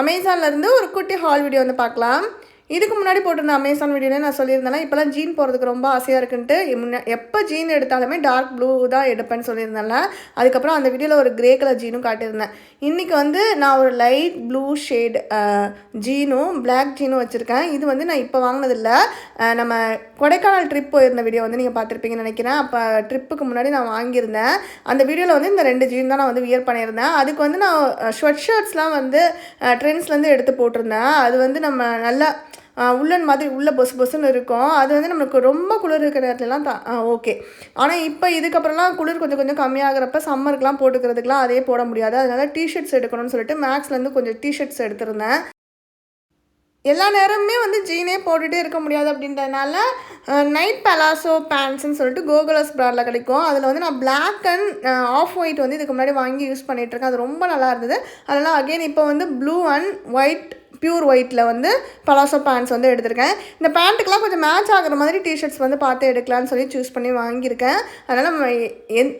அமேசான்லேருந்து ஒரு குட்டி hall video வந்து பார்க்கலாம். இதுக்கு முன்னாடி போட்டிருந்த அமேசான் வீடியோவில் நான் சொல்லியிருந்தேன், இப்போலாம் ஜீன் போடுறதுக்கு ரொம்ப ஆசையாக இருக்குன்ட்டு எப்போ ஜீன் எடுத்தாலுமே டார்க் ப்ளூ தான் எடுப்பேன்னு சொல்லியிருந்தேன்ல. அதுக்கப்புறம் அந்த வீடியோவில் ஒரு கிரே கலர் ஜீனும் காட்டியிருந்தேன். இன்றைக்கி வந்து நான் ஒரு லைட் ப்ளூ ஷேட் ஜீனும் பிளாக் ஜீனும் வச்சுருக்கேன். இது வந்து நான் இப்போ வாங்கினதில்லை, நம்ம கொடைக்கானல் ட்ரிப் போயிருந்த வீடியோ வந்து நீங்கள் பார்த்துருப்பீங்கன்னு நினைக்கிறேன். அப்போ ட்ரிப்புக்கு முன்னாடி நான் வாங்கியிருந்தேன். அந்த வீடியோவில் வந்து இந்த 2 ஜீன் தான் நான் வந்து வியர் பண்ணியிருந்தேன். அதுக்கு வந்து நான் ஸ்வெட் ஷர்ட்ஸ்லாம் வந்து ட்ரெண்ட்ஸ்லேருந்து எடுத்து போட்டிருந்தேன். அது வந்து நம்ம நல்லா உள்ளன் மாதிரி உள்ளே பொசுன்னு இருக்கும். அது வந்து நமக்கு ரொம்ப குளிர் இருக்கிற நேரத்துலலாம் ஓகே. ஆனால் இப்போ இதுக்கப்புறம்லாம் குளிர் கொஞ்சம் கொஞ்சம் கம்மியாகிறப்ப சம்மருக்குலாம் போட்டுக்கிறதுக்குலாம் அதே போட முடியாது. அதனால் டிஷர்ட்ஸ் எடுக்கணும்னு சொல்லிட்டு மேக்ஸ்லேருந்து கொஞ்சம் டிஷர்ட்ஸ் எடுத்திருந்தேன். எல்லா நேரமுமே வந்து ஜீனே போட்டுகிட்டே இருக்க முடியாது அப்படின்றதுனால நைட் பலாசோ பேண்ட்ஸ்ன்னு சொல்லிட்டு கோகுலஸ் பிராண்டில் கிடைக்கும். அதில் வந்து நான் பிளாக் அண்ட் ஆஃப் ஒயிட் வந்து இதுக்கு முன்னாடி வாங்கி யூஸ் பண்ணிகிட்ருக்கேன். அது ரொம்ப நல்லா இருந்தது. அதனால் அகெயின் இப்போ வந்து ப்ளூ அண்ட் ஒயிட் பியூர் ஒயிட்டில் வந்து பலாசோ பேண்ட்ஸ் வந்து எடுத்திருக்கேன். இந்த பேண்ட்டுக்கெலாம் கொஞ்சம் மேட்ச் ஆகிற மாதிரி டிஷர்ட்ஸ் வந்து பார்த்து எடுக்கலான்னு சொல்லி சூஸ் பண்ணி வாங்கியிருக்கேன். அதனால்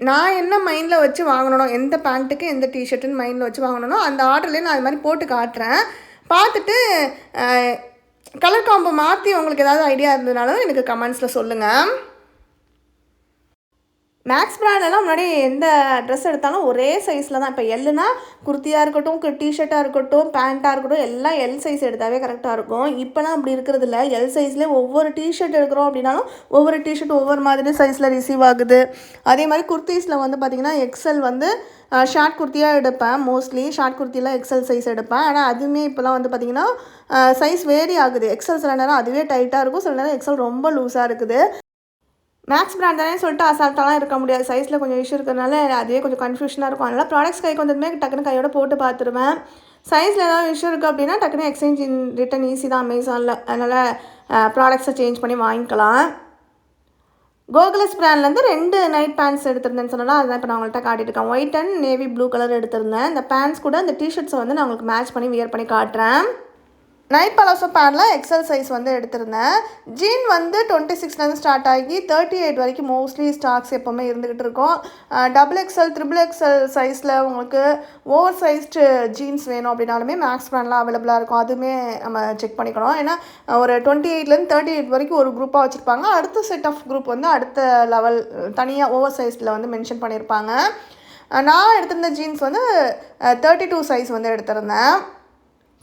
நான் என்ன மைண்டில் வச்சு வாங்கணும், எந்த பேண்ட்டுக்கு எந்த டிஷர்ட்டுன்னு மைண்டில் வச்சு வாங்கணும், அந்த ஆர்டர்லேயே நான் அது மாதிரி போட்டு காட்டுறேன். பார்த்துட்டு கலர் காம்போ மாற்றி உங்களுக்கு ஏதாவது ஐடியா இருந்ததுனாலும் எனக்கு கமெண்ட்ஸில் சொல்லுங்கள். மேக்ஸ் பிராண்டெல்லாம் முன்னாடி எந்த ட்ரெஸ் எடுத்தாலும் ஒரே சைஸில் தான். இப்போ எல்லுனா குர்த்தியாக இருக்கட்டும், டிஷர்ட்டாக இருக்கட்டும், பேண்ட்டாக இருக்கட்டும், எல்லாம் எல் சைஸ் எடுத்தாவே கரெக்டாக இருக்கும். இப்போலாம் அப்படி இருக்கிறது இல்லை. எல் சைஸ்லேயே ஒவ்வொரு டிஷர்ட் எடுக்கிறோம் அப்படின்னாலும் ஒவ்வொரு டிஷர்ட் ஒவ்வொரு மாதிரி சைஸில் ரிசீவ் ஆகுது. அதே மாதிரி குர்த்திஸில் வந்து பார்த்திங்கன்னா எக்ஸல் வந்து ஷார்ட் குர்த்தியாக எடுப்பேன். மோஸ்ட்லி ஷார்ட் குர்த்தியில் எக்ஸல் சைஸ் எடுப்பேன். ஆனால் அதுவுமே இப்போலாம் வந்து பார்த்திங்கன்னா சைஸ் வேரி ஆகுது. எக்ஸல் சில நேரம் அதுவே டைட்டாக இருக்கும், சில நேரம் எக்ஸல் ரொம்ப லூஸாக இருக்குது. மேக்ஸ் பிராண்ட் தானே சொல்லிட்டு அசால்ட்டாலாம் இருக்க முடியாது. சைஸில் கொஞ்சம் இஷ்யூ இருக்கிறதுனால அதுவே கொஞ்சம் கன்ஃபியூஷனாக இருக்கும். அதனால் ப்ராடக்ட்ஸ் கைக்கு வந்ததுமே டக்குன்னு கையோட போட்டு பார்த்துருவேன். சைஸில் ஏதாவது இஷ்யூ இருக்குது அப்படின்னா டக்குன்னு எக்ஸ்சேஞ்ச் ரிட்டன் ஈஸி தான் அமேசானில். அதனால் ப்ராடக்ட்ஸை சேஞ்ச் பண்ணி வாங்கிக்கலாம். கோகுலஸ் பிராண்ட்லேருந்து 2 நைட் பேண்ட்ஸ் எடுத்திருந்தேன்னு சொன்னால் அதுதான் இப்போ நான் உங்கள்கிட்ட காட்டிட்டு இருக்கேன். White and navy blue colour எடுத்திருந்தேன். இந்த பேண்ட்ஸ் கூட இந்த டிஷர்ட்ஸை வந்து நான் உங்களுக்கு மேட்ச் பண்ணி வியர் பண்ணி காட்டுறேன். நைட் பலாசோ பேண்டில் எக்ஸல் சைஸ் வந்து எடுத்திருந்தேன். ஜீன் வந்து 26லேருந்து ஸ்டார்ட் ஆகி 38 வரைக்கும் மோஸ்ட்லி ஸ்டாக்ஸ் எப்போவுமே இருந்துக்கிட்டு இருக்கும். XXL, XXL சைஸில் உங்களுக்கு ஓவர் சைஸ்டு ஜீன்ஸ் வேணும் அப்படின்னாலுமே மேக்ஸ் பிராண்டில் அவைலபிளாக இருக்கும். அதுவுமே நம்ம செக் பண்ணிக்கணும். ஏன்னா ஒரு 28லேருந்து 38 வரைக்கும் ஒரு குரூப்பாக வச்சுருப்பாங்க. அடுத்த செட் ஆஃப் குரூப் வந்து அடுத்த லெவல் தனியாக ஓவர் சைஸில் வந்து மென்ஷன் பண்ணியிருப்பாங்க. நான் எடுத்திருந்த ஜீன்ஸ் வந்து 32 சைஸ் வந்து எடுத்திருந்தேன்.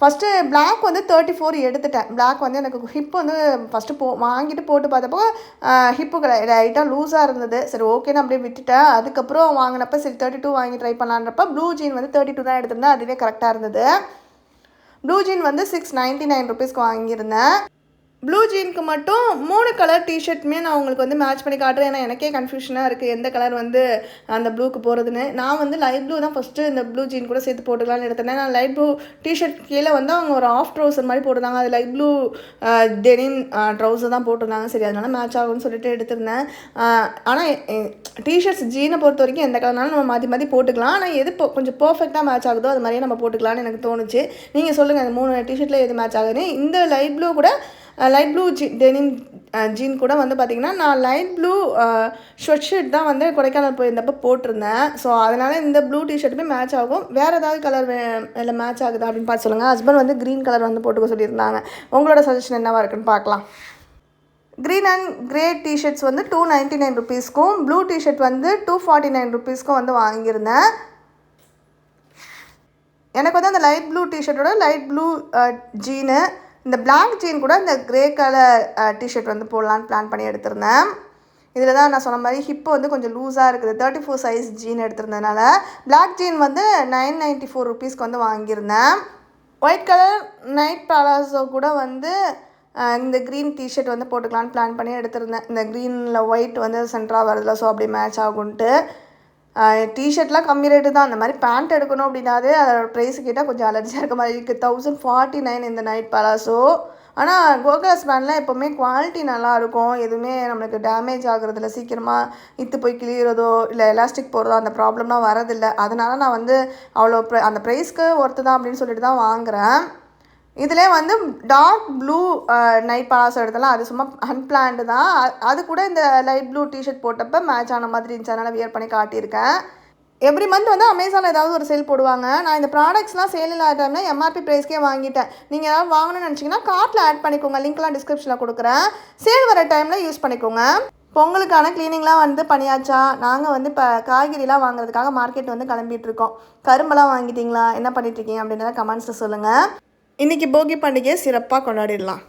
ஃபஸ்ட்டு பிளாக் வந்து 34 எடுத்துட்டேன். பிளாக் வந்து எனக்கு ஹிப் வந்து ஃபஸ்ட்டு வாங்கிட்டு போட்டு பார்த்தப்போ ஹிப்பு லைட்டாக லூஸாக இருந்தது. சரி ஓகேன்னு அப்படியே விட்டுட்டேன். அதுக்கப்புறம் வாங்கினப்போ சரி 32 வாங்கி ட்ரை பண்ணலான்றப்ப ப்ளூ ஜீன் வந்து 32 தான் எடுத்திருந்தேன். அதுவே கரெக்டாக இருந்தது. ப்ளூ ஜீன் வந்து 699 ருபீஸ்க்கு வாங்கியிருந்தேன். ப்ளூ ஜீனுக்கு மட்டும் 3 கலர் டிஷர்ட்டுமே நான் உங்களுக்கு வந்து மேட்ச் பண்ணி காட்டுறேன். ஏன்னா எனக்கே கன்ஃபியூஷனாக இருக்குது எந்த கலர் வந்து அந்த ப்ளூக்கு போகிறதுன்னு. நான் வந்து லைட் ப்ளூ தான் ஃபஸ்ட்டு இந்த ப்ளூ ஜீன் கூட சேர்த்து போட்டுக்கலான்னு எடுத்தேன். நான் லைட் ப்ளூ டிஷர்ட் கீழே வந்து அவங்க ஒரு ஆஃப் ட்ரௌசர் மாதிரி போட்டிருந்தாங்க. அது லைட் ப்ளூ டெனிம் ட்ரௌசர் தான் போட்டிருந்தாங்க. சரி அதனால் மேட்ச் ஆகும்னு சொல்லிட்டு எடுத்திருந்தேன். ஆனால் டிஷர்ட்ஸ் ஜீனை பொறுத்த வரைக்கும் எந்த கலர்னாலும் நம்ம மாற்றி போட்டுக்கலாம். ஆனால் எது கொஞ்சம் பர்ஃபெக்டாக மேட்ச் ஆகுதோ அது மாதிரியே நம்ம போட்டுக்கலான்னு எனக்கு தோணுச்சு. நீங்கள் சொல்லுங்கள் அந்த 3 டிஷர்ட்டில் எது மேட்ச் ஆகுதுன்னு. இந்த லைட் ப்ளூ கூட லைட் ப்ளூ டெனிம் ஜீன் கூட வந்து பார்த்திங்கன்னா நான் லைட் ப்ளூ ஷர்ட் ஷர்ட் தான் வந்து கொடைக்கானல் போயிருந்தப்போ போட்டிருந்தேன். ஸோ அதனால் இந்த ப்ளூ டிஷர்ட்டுமே மேட்ச் ஆகும். வேறு ஏதாவது கலர் இல்லை மேட்ச் ஆகுதா அப்படின்னு பார்த்து சொல்லுங்கள். ஹஸ்பண்ட் வந்து க்ரீன் கலர் வந்து போட்டுக்க சொல்லியிருந்தாங்க. உங்களோட சஜஷன் என்னவாக இருக்குன்னு பார்க்கலாம். க்ரீன் அண்ட் கிரே டிஷர்ட்ஸ் வந்து 299 ருபீஸ்க்கும், ப்ளூ டிஷர்ட் வந்து 249 ருபீஸ்க்கும் வந்து வாங்கியிருந்தேன். எனக்கு வந்து அந்த லைட் ப்ளூ டிஷர்ட்டோட லைட் ப்ளூ ஜீனு, இந்த பிளாக் ஜீன் கூட இந்த கிரே கலர் டிஷர்ட் வந்து போடலான்னு பிளான் பண்ணி எடுத்திருந்தேன். இதில் தான் நான் சொன்ன மாதிரி ஹிப்பு வந்து கொஞ்சம் லூஸாக இருக்குது. 34 சைஸ் ஜீன் எடுத்திருந்ததுனால பிளாக் ஜீன் வந்து 994 ருபீஸ்க்கு வந்து வாங்கியிருந்தேன். ஒயிட் கலர் நைட் பலாசோ கூட வந்து இந்த க்ரீன் டிஷர்ட் வந்து போட்டுக்கலான்னு பிளான் பண்ணி எடுத்திருந்தேன். இந்த க்ரீனில் ஒயிட் வந்து சென்டராக வருதுல, ஸோ அப்படி மேட்ச் ஆகுன்ட்டு. டிஷர்ட்லாம் கம்மி ரேட்டு தான். அந்த மாதிரி பேண்ட் எடுக்கணும் அப்படின்னாது அதோட ப்ரைஸு கேட்டால் கொஞ்சம் அலர்ஜியாக இருக்க மாதிரி இருக்குது. 1049 இந்த நைட் பலாசோ. ஆனால் கோகுலஸ் பிராண்டில் எப்போவுமே குவாலிட்டி நல்லாயிருக்கும். எதுவுமே நம்மளுக்கு டேமேஜ் ஆகுறதில்ல, சீக்கிரமாக இத்து போய் கிளியறதோ இல்லை எலாஸ்டிக் போகிறதோ அந்த ப்ராப்ளம்லாம் வரதில்லை. அதனால நான் வந்து அவ்வளோ அந்த ப்ரைஸ்க்கு ஒர்த்து தான் அப்படின்னு சொல்லிட்டு தான் வாங்குகிறேன். இதிலே வந்து டார்க் ப்ளூ நைட் பலாசோ எடுத்தலாம். அது சும்மா அன்பிளான்டு தான். அது கூட இந்த லைட் ப்ளூ டிஷர்ட் போட்டப்போ மேட்ச் ஆன மாதிரி இருந்துச்சு. அதனால் வியர் பண்ணி காட்டியிருக்கேன். எவ்ரி மந்த் வந்து அமேசானில் ஏதாவது ஒரு சேல் போடுவாங்க. நான் இந்த ப்ராடக்ட்ஸ்லாம் சேல் இல்லாத டைமில் எம்ஆர்பி ப்ரைஸ்க்கே வாங்கிட்டேன். நீங்கள் ஏதாவது வாங்கணும்னு நினச்சிங்கன்னா கார்ட்டில் ஆட் பண்ணிக்கோங்க. லிங்க்லாம் டிஸ்கிரிப்ஷனில் கொடுக்குறேன். சேல் வர டைமில் யூஸ் பண்ணிக்கோங்க. பொங்கலுக்கான க்ளீனிங்லாம் வந்து பண்ணியாச்சா? நாங்கள் வந்து இப்போ காய்கறிலாம் வாங்குறதுக்காக மார்க்கெட் வந்து கிளம்பிட்டுருக்கோம். கரும்பெல்லாம் வாங்கிட்டீங்களா? என்ன பண்ணிட்டுருக்கீங்க அப்படின்றத கமெண்ட்ஸில் சொல்லுங்கள். இன்றைக்கி போகி பண்டிகையை சிறப்பாக கொண்டாடிடலாம்.